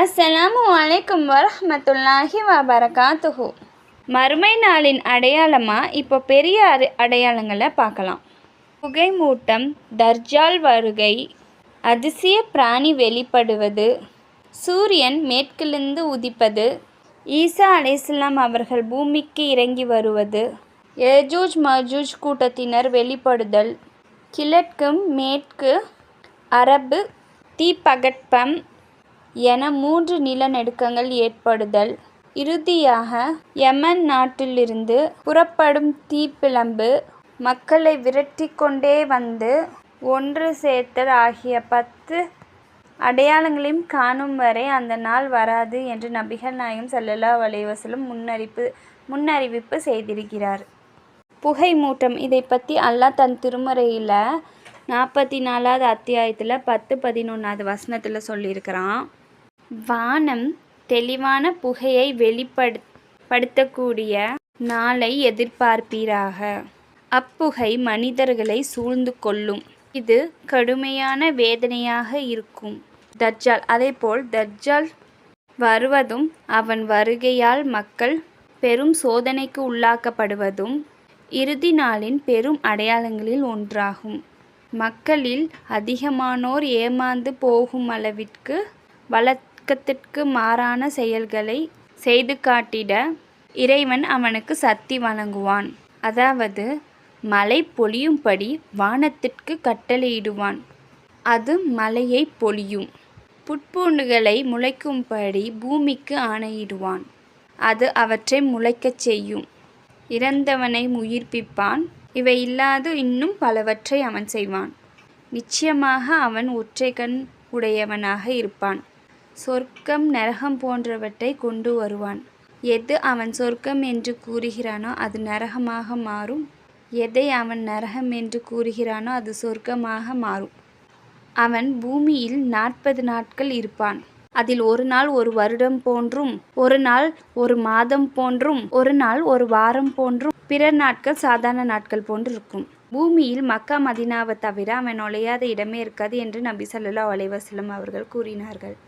அஸ்ஸலாமு அலைக்கும் வரஹ்மத்துல்லாஹி வபரகாத்துஹு. மறுமை நாளின் அடையாளமாக இப்போ பெரிய அடையாளங்களை பார்க்கலாம். புகைமூட்டம், தர்ஜால் வருகை, அதிசய பிராணி வெளிப்படுவது, சூரியன் மேற்கிலிருந்து உதிப்பது, ஈசா அலைஹிஸ்ஸலாம் அவர்கள் பூமிக்கு இறங்கி வருவது, யஜூஜ் மஜூஜ் கூட்டத்தினர் வெளிப்படுதல், கிழக்கு மேற்கு அரபு தீப்பகற்பம் என 3 நிலநடுக்கங்கள் ஏற்படுதல், இறுதியாக யமன் நாட்டிலிருந்து புறப்படும் தீப்பிழம்பு மக்களை விரட்டி கொண்டே வந்து ஒன்று சேர்த்தல் ஆகிய 10 அடையாளங்களையும் காணும் வரை அந்த நாள் வராது என்று நபிகள் நாயகம் ஸல்லல்லாஹு அலைஹி வஸல்லம் முன்னறிவிப்பு செய்திருக்கிறார். புகைமூட்டம், இதை பற்றி அல்லாஹ் தன் திருமறையில் 44வது அத்தியாயத்தில் 10-11வது வசனத்தில் சொல்லியிருக்கிறான். வானம் தெளிவான புகையை வெளிப்படுத்தக்கூடிய நாளை எதிர்பார்ப்பீராக. அப்புகை மனிதர்களை சூழ்ந்து கொள்ளும். இது கடுமையான வேதனையாக இருக்கும். தர்ஜால், அதேபோல் தர்ஜால் வருவதும் அவன் வருகையால் மக்கள் பெரும் சோதனைக்கு உள்ளாக்கப்படுவதும் இறுதி நாளின் பெரும் அடையாளங்களில் ஒன்றாகும். மக்களில் அதிகமானோர் ஏமாந்து போகும் அளவிற்கு வழக்கத்திற்கு மாறான செயல்களை செய்து காட்டிட இறைவன் அவனுக்கு சக்தி வழங்குவான். அதாவது மழை பொழியும்படி வானத்திற்கு கட்டளையிடுவான், அது மழையை பொழியும். புட்பூண்டுகளை முளைக்கும்படி பூமிக்கு ஆணையிடுவான், அது அவற்றை முளைக்கச் செய்யும். இறந்தவனை உயிர்ப்பிப்பான். இவை இல்லாது இன்னும் பலவற்றை அவன் செய்வான். நிச்சயமாக அவன் ஒற்றை கண் உடையவனாக இருப்பான். சொர்க்கம் நரகம் போன்றவற்றை கொண்டு வருவான். எது அவன் சொர்க்கம் என்று கூறுகிறானோ அது நரகமாக மாறும். எதை அவன் நரகம் என்று கூறுகிறானோ அது சொர்க்கமாக மாறும். அவன் பூமியில் 40 நாட்கள் இருப்பான். அதில் ஒரு நாள் ஒரு வருடம் போன்றும், ஒரு நாள் ஒரு மாதம் போன்றும், ஒரு நாள் ஒரு வாரம் போன்றும், பிற நாட்கள் சாதாரண நாட்கள் போன்று இருக்கும். பூமியில் மக்கா மதீனாவை தவிர அவன் நுழையாத இடமே இருக்காது என்று நபி ஸல்லல்லாஹு அலைஹி வஸல்லம் அவர்கள் கூறினார்கள்.